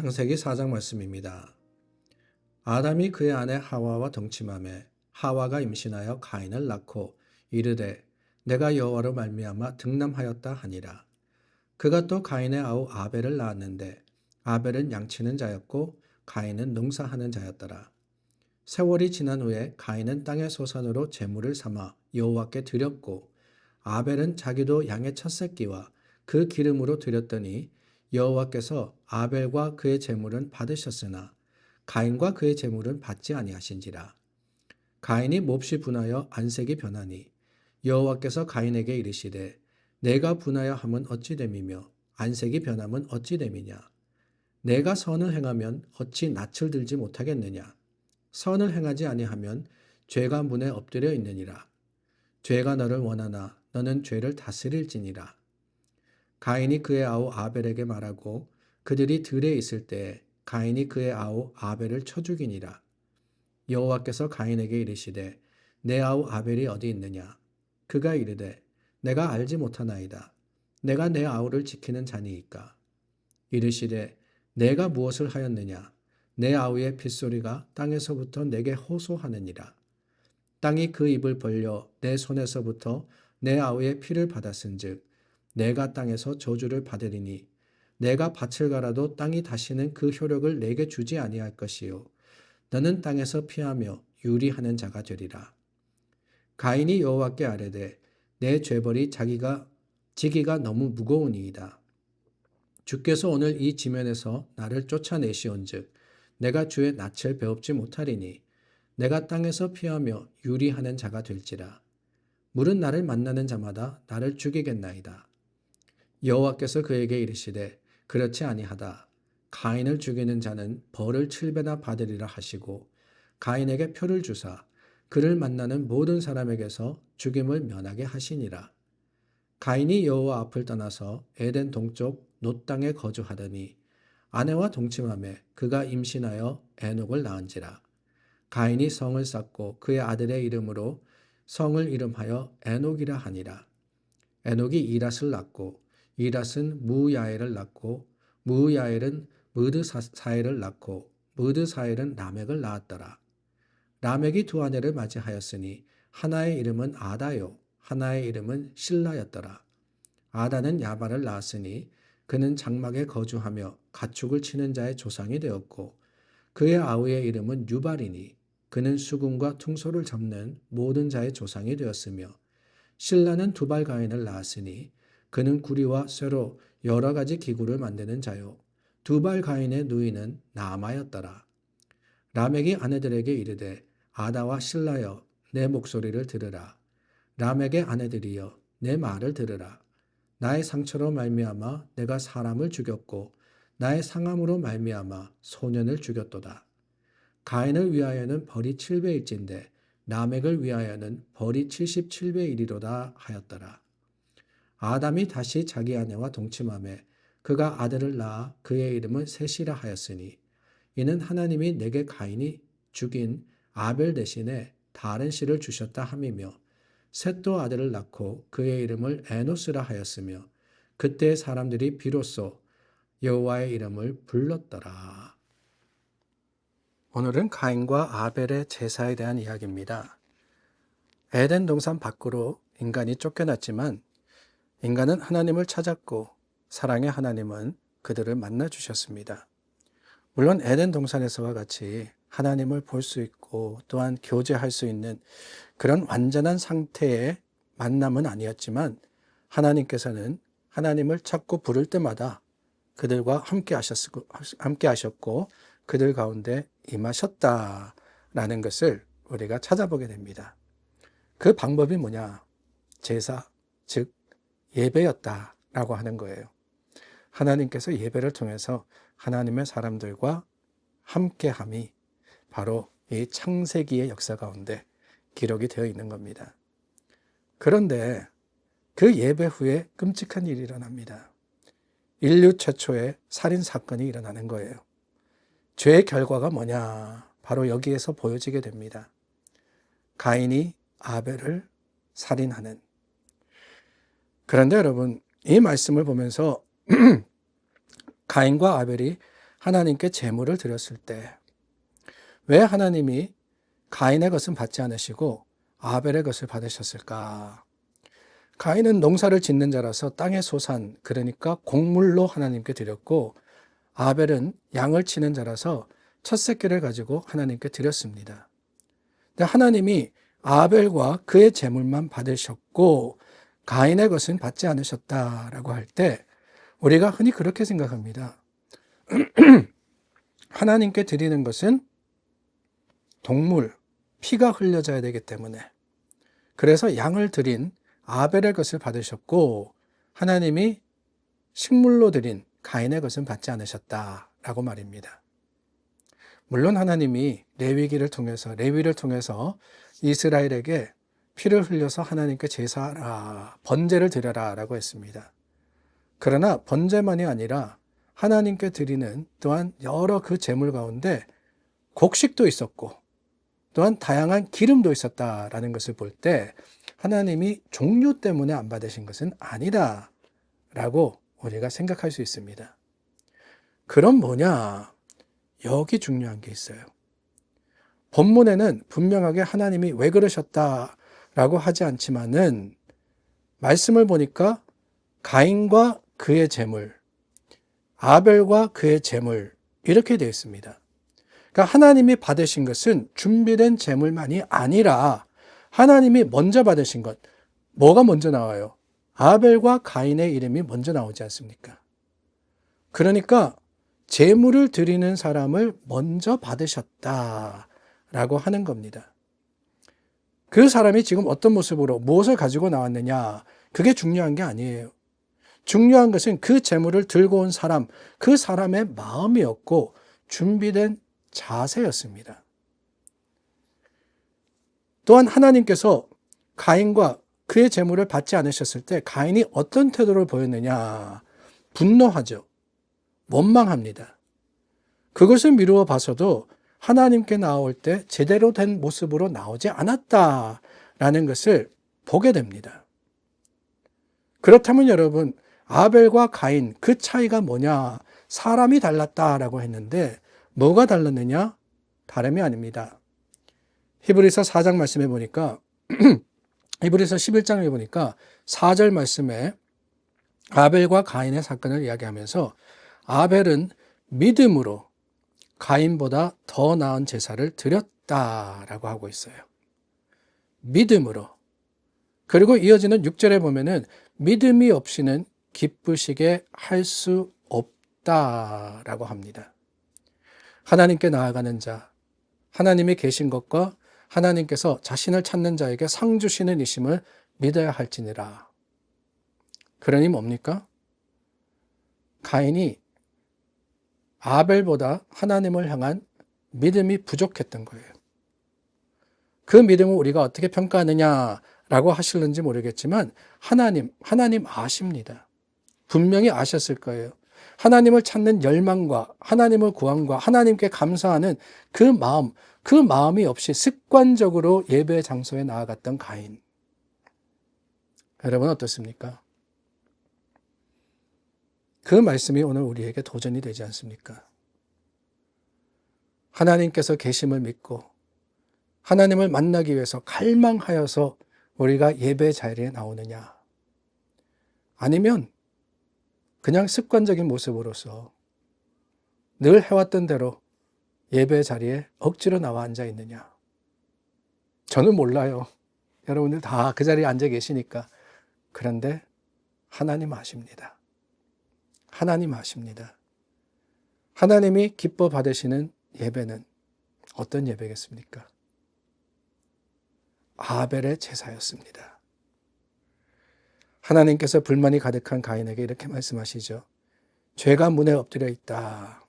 창세기 4장 말씀입니다. 아담이 그의 아내 하와와 동침하매 하와가 임신하여 가인을 낳고 이르되 내가 여호와로 말미암아 등남하였다 하니라. 그가 또 가인의 아우 아벨을 낳았는데 아벨은 양치는 자였고 가인은 농사하는 자였더라. 세월이 지난 후에 가인은 땅의 소산으로 제물을 삼아 여호와께 드렸고 아벨은 자기도 양의 첫 새끼와 그 기름으로 드렸더니 여호와께서 아벨과 그의 제물은 받으셨으나 가인과 그의 제물은 받지 아니하신지라. 가인이 몹시 분하여 안색이 변하니 여호와께서 가인에게 이르시되 내가 분하여 함은 어찌 됨이며 안색이 변함은 어찌 됨이냐. 내가 선을 행하면 어찌 낯을 들지 못하겠느냐. 선을 행하지 아니하면 죄가 문에 엎드려 있느니라. 죄가 너를 원하나 너는 죄를 다스릴지니라. 가인이 그의 아우 아벨에게 말하고 그들이 들에 있을 때에 가인이 그의 아우 아벨을 쳐 죽이니라. 여호와께서 가인에게 이르시되 내 아우 아벨이 어디 있느냐. 그가 이르되 내가 알지 못하나이다. 내가 내 아우를 지키는 자니이까. 이르시되 내가 무엇을 하였느냐. 내 아우의 핏소리가 땅에서부터 내게 호소하느니라. 땅이 그 입을 벌려 내 손에서부터 내 아우의 피를 받았은즉 내가 땅에서 저주를 받으리니 내가 밭을 갈아도 땅이 다시는 그 효력을 내게 주지 아니할 것이요 너는 땅에서 피하며 유리하는 자가 되리라. 가인이 여호와께 아뢰되 내 죄벌이 지기가 너무 무거우니이다. 주께서 오늘 이 지면에서 나를 쫓아내시온즉 내가 주의 낯을 배웁지 못하리니 내가 땅에서 피하며 유리하는 자가 될지라. 물은 나를 만나는 자마다 나를 죽이겠나이다. 여호와께서 그에게 이르시되 그렇지 아니하다. 가인을 죽이는 자는 벌을 7배나 받으리라 하시고 가인에게 표를 주사 그를 만나는 모든 사람에게서 죽임을 면하게 하시니라. 가인이 여호와 앞을 떠나서 에덴 동쪽 놋 땅에 거주하더니 아내와 동침하매 그가 임신하여 에녹을 낳은지라. 가인이 성을 쌓고 그의 아들의 이름으로 성을 이름하여 에녹이라 하니라. 에녹이 이랏을 낳고 이랏은 무야엘을 낳고 무야엘은 무드사엘을 낳고 무드사엘은 라멕을 낳았더라. 라멕이 두 아내를 맞이하였으니 하나의 이름은 아다요 하나의 이름은 실라였더라. 아다는 야발을 낳았으니 그는 장막에 거주하며 가축을 치는 자의 조상이 되었고 그의 아우의 이름은 유발이니 그는 수금과 퉁소를 잡는 모든 자의 조상이 되었으며 실라는 두발 가인을 낳았으니 그는 구리와 쇠로 여러 가지 기구를 만드는 자요 두발 가인의 누이는 나아마였더라. 라멕이 아내들에게 이르되 아다와 실라여 내 목소리를 들으라. 라멕의 아내들이여 내 말을 들으라. 나의 상처로 말미암아 내가 사람을 죽였고 나의 상함으로 말미암아 소년을 죽였도다. 가인을 위하여는 벌이 7배일진데 라멕을 위하여는 벌이 77배이리로다 하였더라. 아담이 다시 자기 아내와 동침하매 그가 아들을 낳아 그의 이름을 셋이라 하였으니 이는 하나님이 내게 가인이 죽인 아벨 대신에 다른 씨를 주셨다 함이며 셋도 아들을 낳고 그의 이름을 에노스라 하였으며 그때 사람들이 비로소 여호와의 이름을 불렀더라. 오늘은 가인과 아벨의 제사에 대한 이야기입니다. 에덴 동산 밖으로 인간이 쫓겨났지만 인간은 하나님을 찾았고 사랑의 하나님은 그들을 만나 주셨습니다. 물론 에덴 동산에서와 같이 하나님을 볼 수 있고 또한 교제할 수 있는 그런 완전한 상태의 만남은 아니었지만 하나님께서는 하나님을 찾고 부를 때마다 그들과 함께 하셨고 그들 가운데 임하셨다라는 것을 우리가 찾아보게 됩니다. 그 방법이 뭐냐? 제사, 즉 예배였다라고 하는 거예요. 하나님께서 예배를 통해서 하나님의 사람들과 함께함이 바로 이 창세기의 역사 가운데 기록이 되어 있는 겁니다. 그런데 그 예배 후에 끔찍한 일이 일어납니다. 인류 최초의 살인 사건이 일어나는 거예요. 죄의 결과가 뭐냐? 바로 여기에서 보여지게 됩니다. 가인이 아벨을 살인하는. 그런데 여러분, 이 말씀을 보면서 가인과 아벨이 하나님께 제물을 드렸을 때 왜 하나님이 가인의 것은 받지 않으시고 아벨의 것을 받으셨을까? 가인은 농사를 짓는 자라서 땅의 소산, 그러니까 곡물로 하나님께 드렸고, 아벨은 양을 치는 자라서 첫 새끼를 가지고 하나님께 드렸습니다. 근데 하나님이 아벨과 그의 제물만 받으셨고 가인의 것은 받지 않으셨다라고 할 때 우리가 흔히 그렇게 생각합니다. 하나님께 드리는 것은 동물, 피가 흘려져야 되기 때문에, 그래서 양을 드린 아벨의 것을 받으셨고 하나님이 식물로 드린 가인의 것은 받지 않으셨다라고 말입니다. 물론 하나님이 레위를 통해서 이스라엘에게 피를 흘려서 하나님께 제사하라, 번제를 드려라 라고 했습니다. 그러나 번제만이 아니라 하나님께 드리는 또한 여러 그 제물 가운데 곡식도 있었고 또한 다양한 기름도 있었다라는 것을 볼 때 하나님이 종류 때문에 안 받으신 것은 아니다 라고 우리가 생각할 수 있습니다. 그럼 뭐냐? 여기 중요한 게 있어요. 본문에는 분명하게 하나님이 왜 그러셨다라고 하지 않지만은 말씀을 보니까 가인과 그의 제물, 아벨과 그의 제물 이렇게 되어 있습니다. 그러니까 하나님이 받으신 것은 준비된 제물만이 아니라 하나님이 먼저 받으신 것, 뭐가 먼저 나와요? 아벨과 가인의 이름이 먼저 나오지 않습니까? 그러니까 제물을 드리는 사람을 먼저 받으셨다라고 하는 겁니다. 그 사람이 지금 어떤 모습으로 무엇을 가지고 나왔느냐, 그게 중요한 게 아니에요. 중요한 것은 그 제물을 들고 온 사람, 그 사람의 마음이었고 준비된 자세였습니다. 또한 하나님께서 가인과 그의 제물을 받지 않으셨을 때 가인이 어떤 태도를 보였느냐? 분노하죠. 원망합니다. 그것을 미루어 봐서도 하나님께 나올 때 제대로 된 모습으로 나오지 않았다라는 것을 보게 됩니다. 그렇다면 여러분, 아벨과 가인 그 차이가 뭐냐? 사람이 달랐다라고 했는데 뭐가 달랐느냐? 다름이 아닙니다. 히브리서 4장 말씀해 보니까 히브리서 11장에 보니까 4절 말씀에 아벨과 가인의 사건을 이야기하면서 아벨은 믿음으로 가인보다 더 나은 제사를 드렸다라고 하고 있어요. 믿음으로. 그리고 이어지는 6절에 보면은 믿음이 없이는 기쁘시게 할 수 없다라고 합니다. 하나님께 나아가는 자, 하나님이 계신 것과 하나님께서 자신을 찾는 자에게 상 주시는 이심을 믿어야 할지니라. 그러니 뭡니까? 가인이 아벨보다 하나님을 향한 믿음이 부족했던 거예요. 그 믿음을 우리가 어떻게 평가하느냐라고 하실는지 모르겠지만 하나님 아십니다. 분명히 아셨을 거예요. 하나님을 찾는 열망과 하나님을 구함과 하나님께 감사하는 그 마음이 없이 습관적으로 예배 장소에 나아갔던 가인. 여러분 어떻습니까? 그 말씀이 오늘 우리에게 도전이 되지 않습니까? 하나님께서 계심을 믿고 하나님을 만나기 위해서 갈망하여서 우리가 예배 자리에 나오느냐? 아니면 그냥 습관적인 모습으로서 늘 해왔던 대로 예배 자리에 억지로 나와 앉아 있느냐? 저는 몰라요. 여러분들 다 그 자리에 앉아 계시니까. 그런데 하나님 아십니다. 하나님 아십니다. 하나님이 기뻐 받으시는 예배는 어떤 예배겠습니까? 아벨의 제사였습니다. 하나님께서 불만이 가득한 가인에게 이렇게 말씀하시죠. 죄가 문에 엎드려 있다.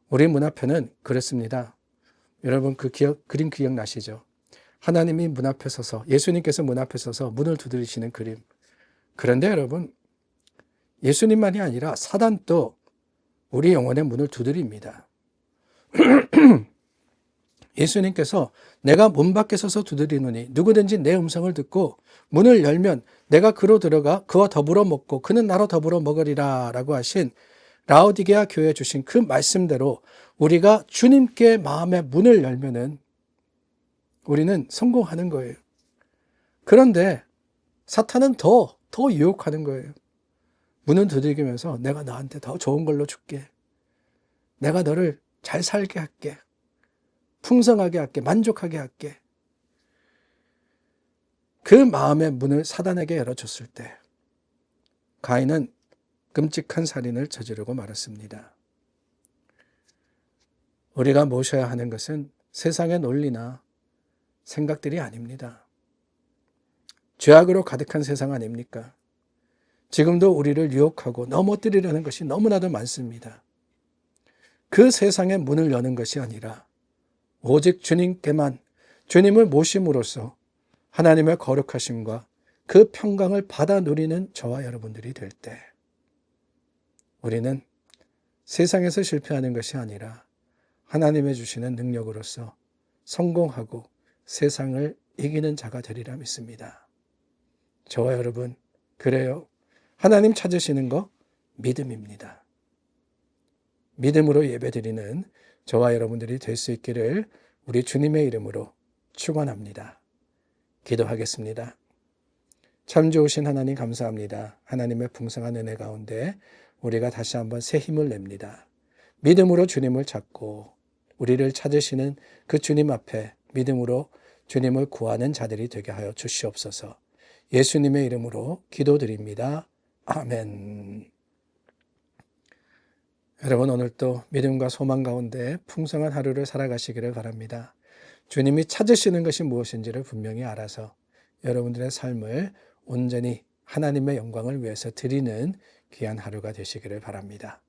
우리 문 앞에는 그렇습니다. 여러분 그림 기억나시죠? 하나님이 문 앞에 서서, 예수님께서 문 앞에 서서 문을 두드리시는 그림. 그런데 여러분, 예수님만이 아니라 사단도 우리 영혼의 문을 두드립니다. 예수님께서 내가 문 밖에 서서 두드리노니 누구든지 내 음성을 듣고 문을 열면 내가 그로 들어가 그와 더불어 먹고 그는 나로 더불어 먹으리라 라고 하신 라오디게아 교회에 주신 그 말씀대로 우리가 주님께 마음의 문을 열면은 우리는 성공하는 거예요. 그런데 사탄은 더 유혹하는 거예요. 문은 두들기면서 내가 너한테 더 좋은 걸로 줄게. 내가 너를 잘 살게 할게. 풍성하게 할게. 만족하게 할게. 그 마음의 문을 사단에게 열어줬을 때 가인은 끔찍한 살인을 저지르고 말았습니다. 우리가 모셔야 하는 것은 세상의 논리나 생각들이 아닙니다. 죄악으로 가득한 세상 아닙니까? 지금도 우리를 유혹하고 넘어뜨리려는 것이 너무나도 많습니다. 그 세상의 문을 여는 것이 아니라 오직 주님께만, 주님을 모심으로써 하나님의 거룩하심과 그 평강을 받아 누리는 저와 여러분들이 될 때 우리는 세상에서 실패하는 것이 아니라 하나님의 주시는 능력으로서 성공하고 세상을 이기는 자가 되리라 믿습니다. 저와 여러분, 그래요. 하나님 찾으시는 거 믿음입니다. 믿음으로 예배드리는 저와 여러분들이 될 수 있기를 우리 주님의 이름으로 축원합니다. 기도하겠습니다. 참 좋으신 하나님 감사합니다. 하나님의 풍성한 은혜 가운데 우리가 다시 한번 새 힘을 냅니다. 믿음으로 주님을 찾고 우리를 찾으시는 그 주님 앞에 믿음으로 주님을 구하는 자들이 되게 하여 주시옵소서. 예수님의 이름으로 기도드립니다. 아멘. 여러분, 오늘도 믿음과 소망 가운데 풍성한 하루를 살아가시기를 바랍니다. 주님이 찾으시는 것이 무엇인지를 분명히 알아서 여러분들의 삶을 온전히 하나님의 영광을 위해서 드리는 귀한 하루가 되시기를 바랍니다.